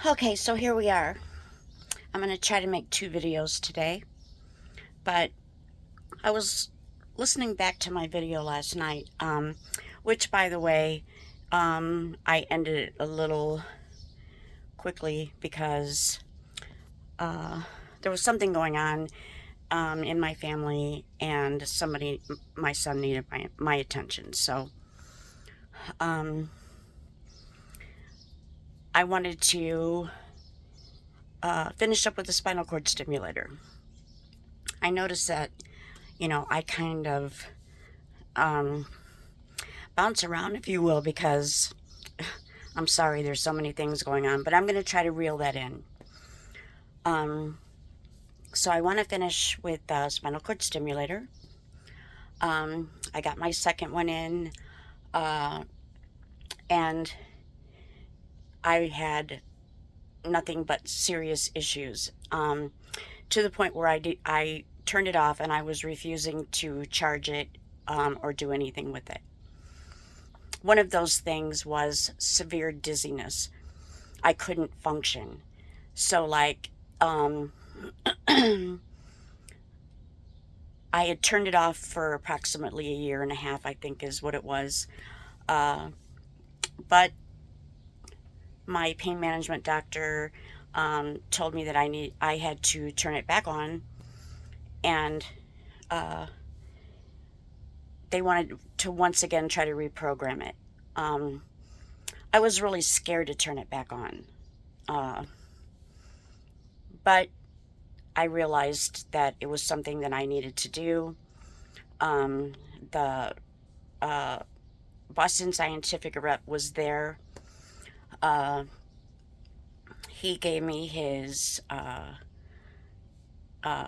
Okay, so here we are. I'm going to try to make 2 videos today, but I was listening back to my video last night, which, by the way, I ended it a little quickly because uh, there was something going on in my family, and my son needed my attention. So um, I wanted to finish up with the spinal cord stimulator. I noticed that, I kind of um, bounce around, if you will, because I'm sorry, there's so many things going on, but I'm going to try to reel that in. Um, so I want to finish with the spinal cord stimulator. I got my second one in, uh, and I had nothing but serious issues, to the point where I turned it off and I was refusing to charge it or do anything with it. One of those things was severe dizziness. I couldn't function. So, like, I had turned it off for approximately a year and a half, I think is what it was. Uh, but my pain management doctor told me that I had to turn it back on, and uh, they wanted to once again try to reprogram it. I was really scared to turn it back on, uh, but I realized that it was something that I needed to do. The uh, Boston Scientific rep was there. Uh, he gave me his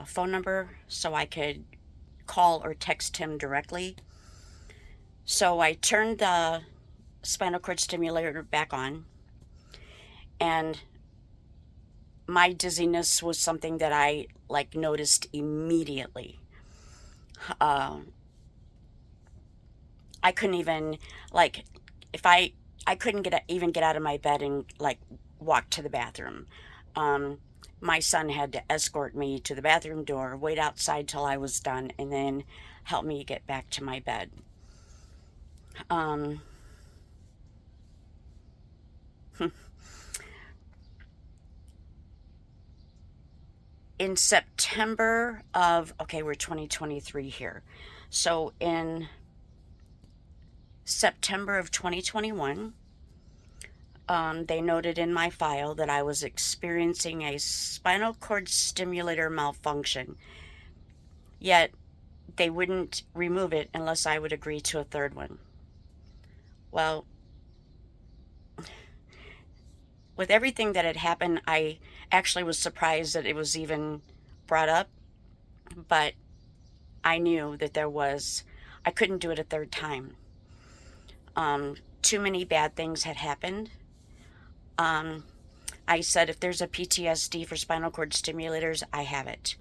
phone number so I could call or text him directly. So I turned the spinal cord stimulator back on, and my dizziness was something that I noticed immediately. Uh, I couldn't even if I couldn't even get out of my bed and walk to the bathroom. Um, my son had to escort me to the bathroom door, wait outside till I was done, and then help me get back to my bed. Um, in September of, okay, we're 2023 here. So in September of 2021, they noted in my file that I was experiencing a spinal cord stimulator malfunction, yet they wouldn't remove it unless I would agree to a third one. Well, with everything that had happened, I actually was surprised that it was even brought up, but I knew that I couldn't do it a third time. Too many bad things had happened. I said, if there's a PTSD for spinal cord stimulators, I have it.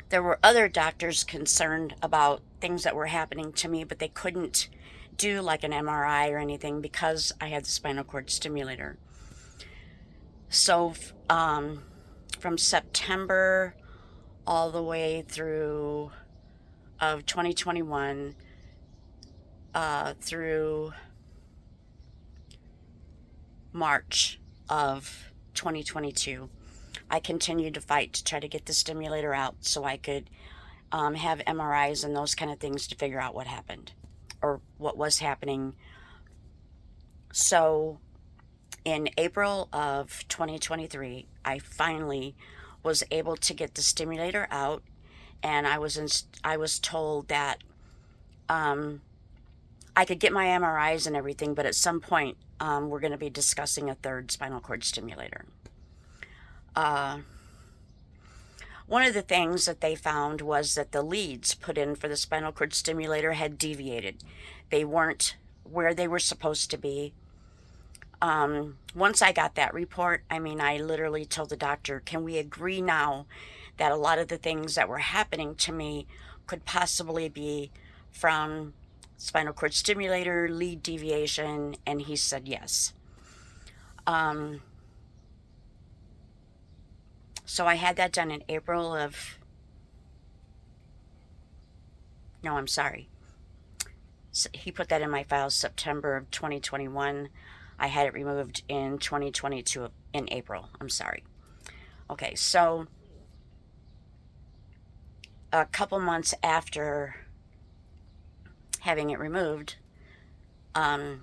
There were other doctors concerned about things that were happening to me, but they couldn't do like an MRI or anything because I had the spinal cord stimulator. So from September all the way through of 2021 through March of 2022, I continued to fight to try to get the stimulator out so I could have MRIs and those kind of things to figure out what happened or what was happening. So in April of 2023, I finally was able to get the stimulator out, and I was told that I could get my MRIs and everything, but at some point we're going to be discussing a third spinal cord stimulator. One of the things that they found was that the leads put in for the spinal cord stimulator had deviated. They weren't where they were supposed to be. Once I got that report, I literally told the doctor, can we agree now that a lot of the things that were happening to me could possibly be from spinal cord stimulator lead deviation? And he said yes. Um, so I had that done in April of, no, I'm sorry. He put that in my files September of 2021. I had it removed in 2022 in April. I'm sorry. Okay, so a couple months after having it removed, um,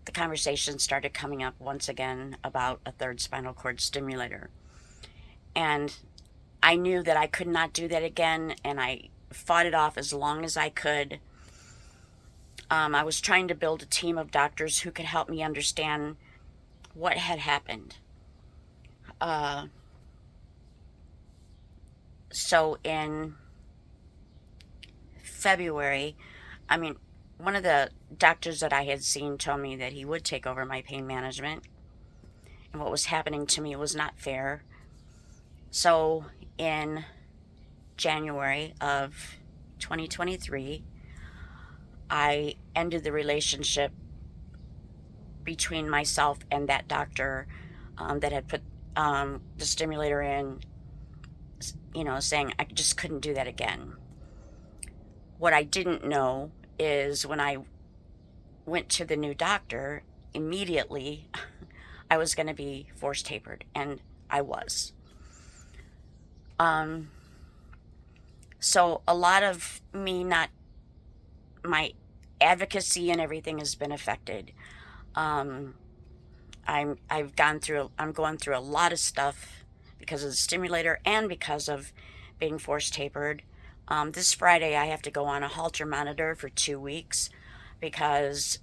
the conversation started coming up once again about a third spinal cord stimulator. And I knew that I could not do that again, and I fought it off as long as I could. I was trying to build a team of doctors who could help me understand what had happened. Uh, so in February, I mean, one of the doctors that I had seen told me that he would take over my pain management, and what was happening to me was not fair. So in January of 2023, I ended the relationship between myself and that doctor that had put the stimulator in, saying I just couldn't do that again. What I didn't know is when I went to the new doctor, immediately I was going to be force tapered, and I was. So a lot of my advocacy and everything has been affected. I'm going through a lot of stuff because of the stimulator and because of being force tapered. This Friday I have to go on a Holter monitor for 2 weeks because,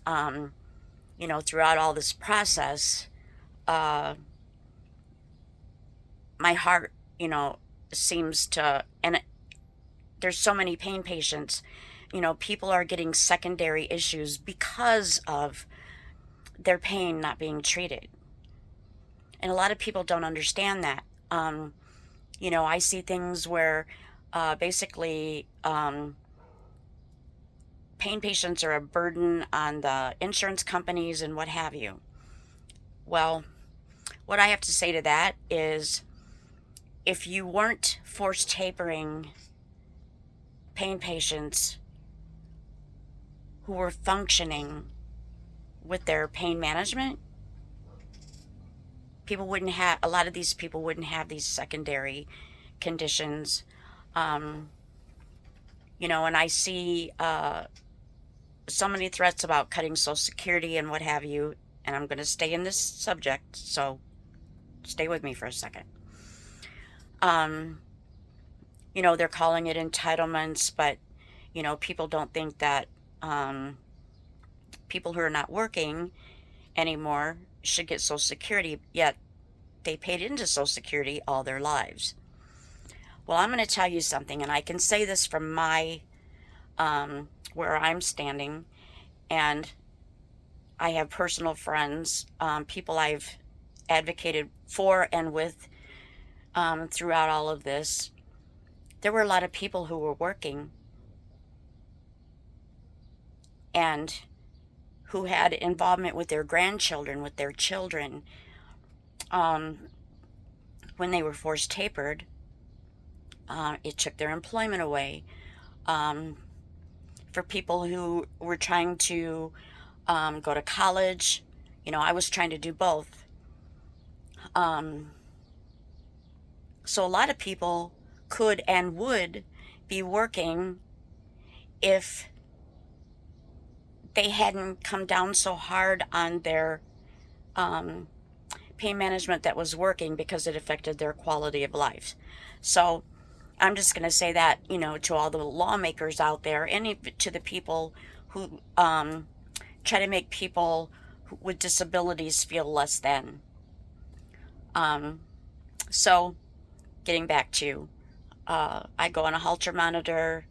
throughout all this process, my heart, seems to, and there's so many pain patients, people are getting secondary issues because of their pain not being treated. And a lot of people don't understand that. I see things where basically pain patients are a burden on the insurance companies and what have you. Well, what I have to say to that is if you weren't force tapering pain patients who were functioning with their pain management, a lot of these people wouldn't have these secondary conditions. And I see so many threats about cutting Social Security and what have you, and I'm going to stay in this subject, so stay with me for a second. They're calling it entitlements, but, people don't think that people who are not working anymore should get Social Security, yet they paid into Social Security all their lives. Well, I'm going to tell you something, and I can say this from my, where I'm standing, and I have personal friends, people I've advocated for and with throughout all of this. There were a lot of people who were working and who had involvement with their grandchildren, with their children, when they were force tapered. It took their employment away. For people who were trying to go to college, I was trying to do both. So a lot of people could and would be working if they hadn't come down so hard on their pain management that was working because it affected their quality of life. So I'm just going to say that, to all the lawmakers out there and to the people who try to make people with disabilities feel less than. So getting back to, I go on a Holter monitor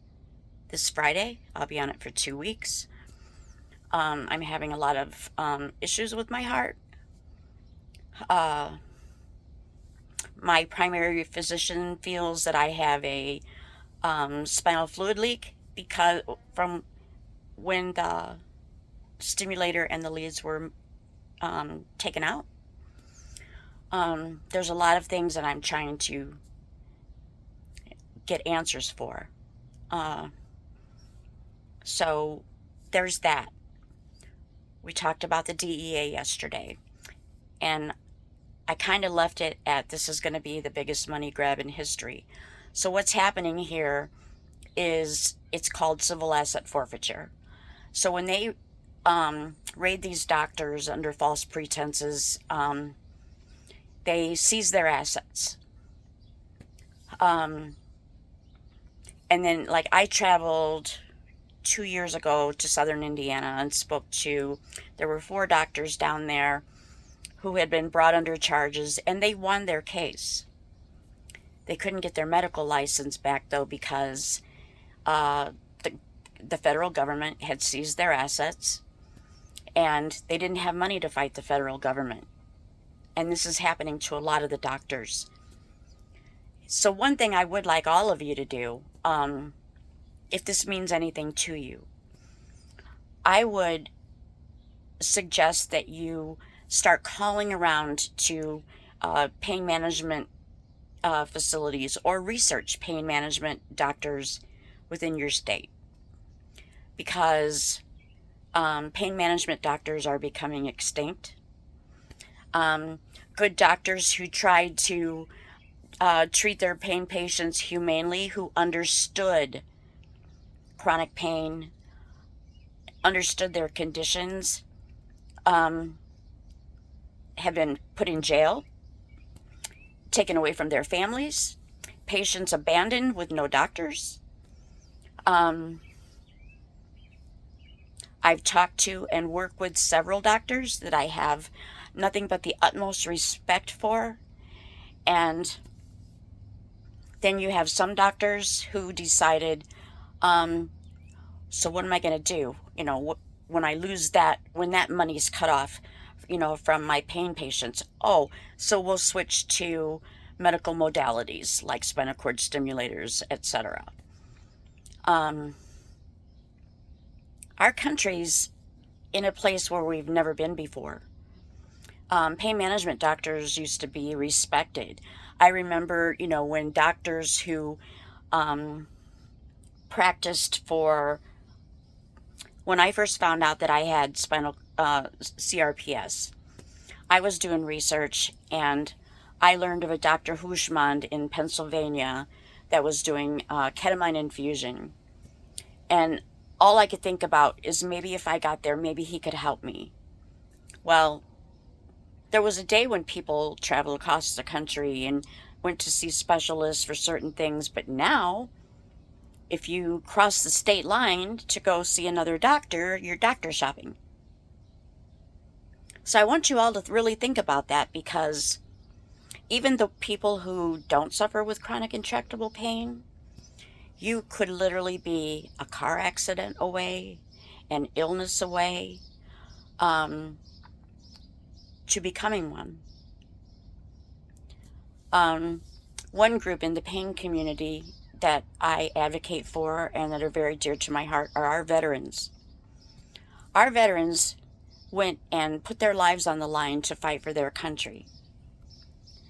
this Friday. I'll be on it for 2 weeks. I'm having a lot of issues with my heart. My primary physician feels that I have a spinal fluid leak from when the stimulator and the leads were taken out. There's a lot of things that I'm trying to get answers for. Uh, so there's that. We talked about the DEA yesterday, and I kind of left it at this is going to be the biggest money grab in history. So what's happening here is it's called civil asset forfeiture. So when they raid these doctors under false pretenses, they seize their assets. And then, like, I traveled 2 years ago to southern Indiana and spoke to, there were 4 doctors down there who had been brought under charges, and they won their case. They couldn't get their medical license back, though, because the federal government had seized their assets, and they didn't have money to fight the federal government. And this is happening to a lot of the doctors. So one thing I would like all of you to do, if this means anything to you, I would suggest that you start calling around to pain management facilities or research pain management doctors within your state, because pain management doctors are becoming extinct. Good doctors who tried to treat their pain patients humanely, who understood chronic pain, understood their conditions, have been put in jail, taken away from their families, patients abandoned with no doctors. I've talked to and worked with several doctors that I have nothing but the utmost respect for. And then you have some doctors who decided, so what am I going to do? When I lose that, when that money's cut off, from my pain patients. Oh, so we'll switch to medical modalities like spinal cord stimulators, etc. Our country's in a place where we've never been before. Pain management doctors used to be respected. I remember, when doctors who practiced when I first found out that I had CRPS, I was doing research, and I learned of a Dr. Hushmand in Pennsylvania that was doing ketamine infusion. And all I could think about is maybe if I got there, maybe he could help me. Well, there was a day when people traveled across the country and went to see specialists for certain things, but now, if you cross the state line to go see another doctor, you're doctor shopping. So I want you all to really think about that, because even the people who don't suffer with chronic intractable pain, you could literally be a car accident away, an illness away, to becoming one. One group in the pain community that I advocate for and that are very dear to my heart are our veterans. Our veterans went and put their lives on the line to fight for their country.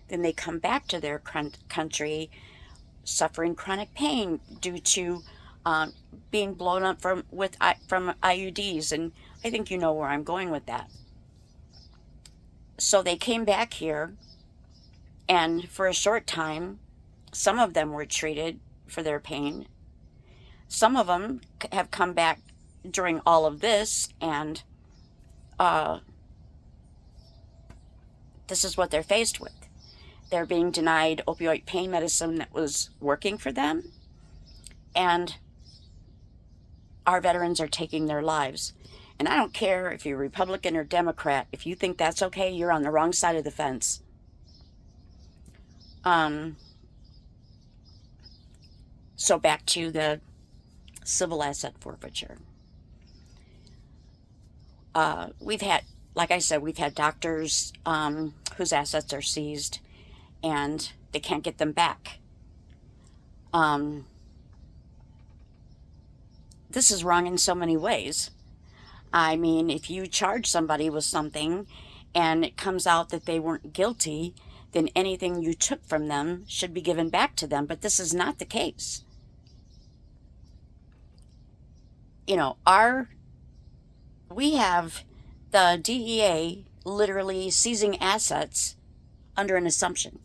Then they come back to their country suffering chronic pain due to being blown up from IUDs, and I think you know where I'm going with that. So they came back here, and for a short time, some of them were treated for their pain. Some of them have come back during all of this, and this is what they're faced with. They're being denied opioid pain medicine that was working for them, and our veterans are taking their lives. And I don't care if you're Republican or Democrat. If you think that's okay, you're on the wrong side of the fence. So back to the civil asset forfeiture. We've had, like I said, we've had doctors whose assets are seized, and they can't get them back. This is wrong in so many ways. I mean, if you charge somebody with something and it comes out that they weren't guilty, then anything you took from them should be given back to them. But this is not the case. You know, we have the DEA literally seizing assets under an assumption.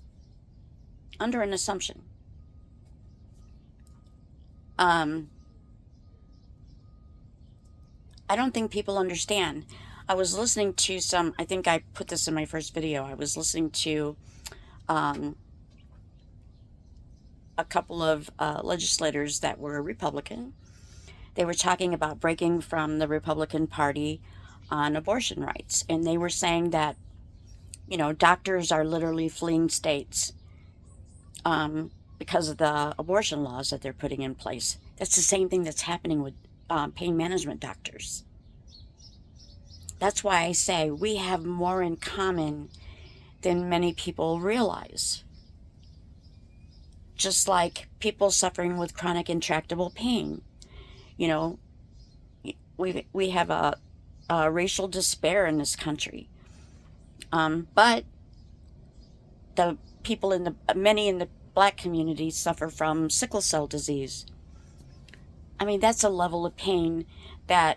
Under an assumption. I don't think people understand. I was listening to I think I put this in my first video. I was listening to a couple of legislators that were Republican. They were talking about breaking from the Republican Party on abortion rights. And they were saying that, you know, doctors are literally fleeing states because of the abortion laws that they're putting in place. That's the same thing that's happening with pain management doctors. That's why I say we have more in common than many people realize. Just like people suffering with chronic intractable pain. You know, we have a racial despair in this country. But the people many in the Black community suffer from sickle cell disease. I mean, that's a level of pain that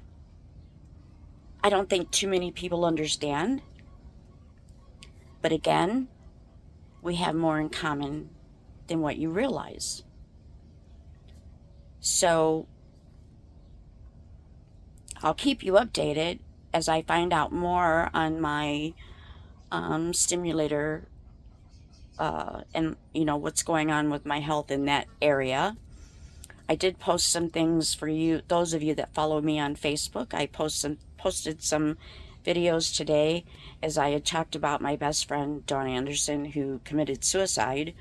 I don't think too many people understand. But again, we have more in common than what you realize. So I'll keep you updated as I find out more on my stimulator and, you know, what's going on with my health in that area. I did post some things for you, those of you that follow me on Facebook. I posted some videos today as I had talked about my best friend, Dawn Anderson, who committed suicide.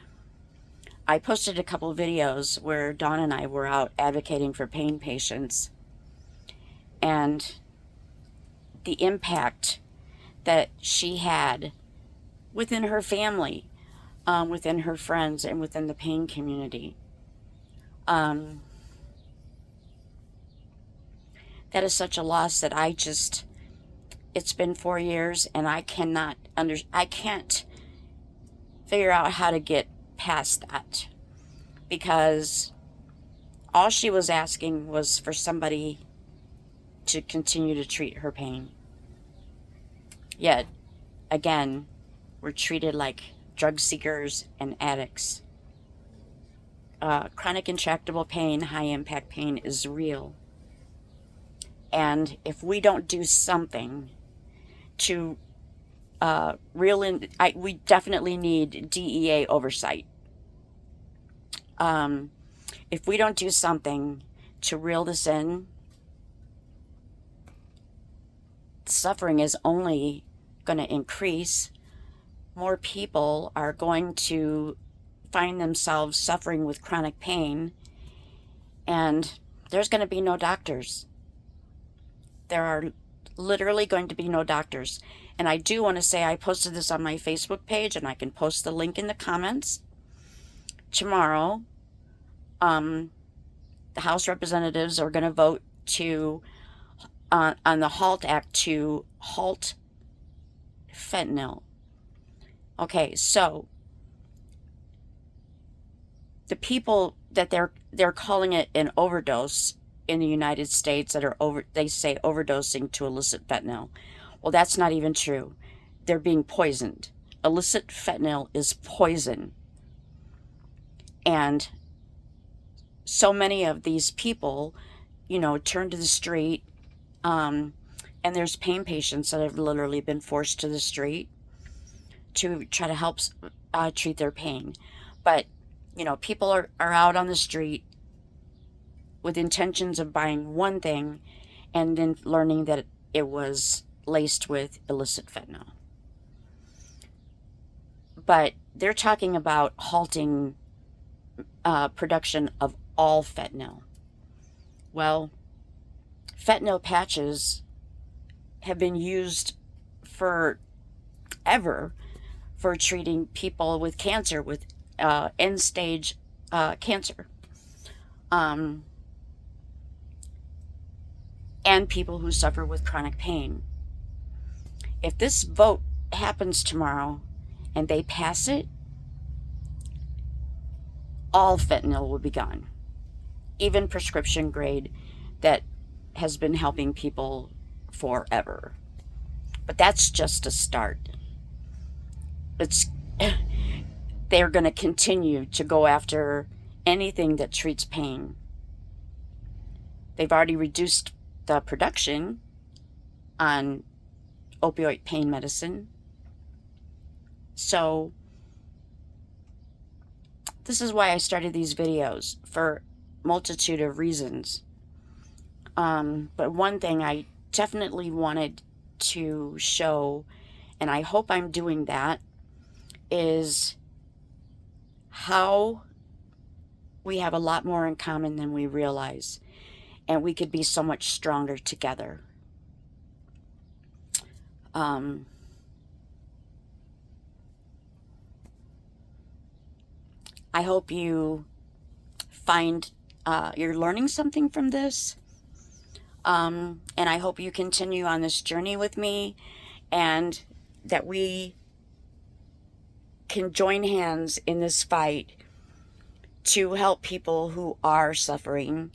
I posted a couple of videos where Dawn and I were out advocating for pain patients and the impact that she had within her family, within her friends, and within the pain community. That is such a loss that it's been 4 years and I can't figure out how to get past that, because all she was asking was for somebody to continue to treat her pain. Yet, again, we're treated like drug seekers and addicts. Chronic intractable pain, high impact pain is real. And if we don't do something to we definitely need DEA oversight. If we don't do something to reel this in, suffering is only going to increase. More people are going to find themselves suffering with chronic pain, and there's going to be no doctors. There are literally going to be no doctors. And I do want to say I posted this on my Facebook page, and I can post the link in the comments. Tomorrow, the House representatives are going to vote on the HALT Act to halt fentanyl. Okay, so the people that they're calling it an overdose in the United States that they say overdosing to illicit fentanyl. Well, that's not even true. They're being poisoned. Illicit fentanyl is poison. And so many of these people, you know, turn to the street, and there's pain patients that have literally been forced to the street to try to help treat their pain. But, you know, people are out on the street with intentions of buying one thing and then learning that it was laced with illicit fentanyl. But they're talking about halting production of all fentanyl. Well, fentanyl patches have been used forever for treating people with cancer, with end-stage cancer. And people who suffer with chronic pain. If this vote happens tomorrow and they pass it, all fentanyl will be gone. Even prescription grade that has been helping people forever. But that's just a start. It's they're going to continue to go after anything that treats pain. They've already reduced the production on opioid pain medicine. So this is why I started these videos, for a multitude of reasons. But one thing I definitely wanted to show, and I hope I'm doing that, is how we have a lot more in common than we realize, and we could be so much stronger together. I hope you find you're learning something from this, and I hope you continue on this journey with me, and that we can join hands in this fight to help people who are suffering.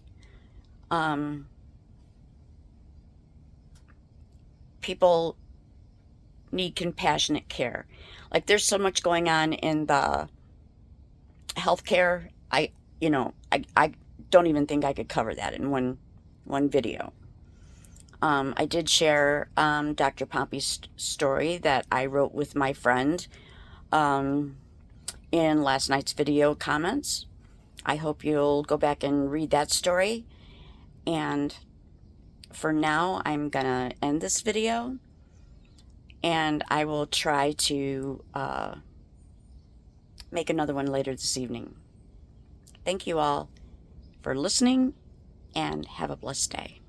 People need compassionate care. Like, there's so much going on in the healthcare. I don't even think I could cover that in one video. I did share Dr. Pompey's story that I wrote with my friend in last night's video comments. I hope you'll go back and read that story. And for now, I'm gonna end this video, and I will try to make another one later this evening. Thank you all for listening, and have a blessed day.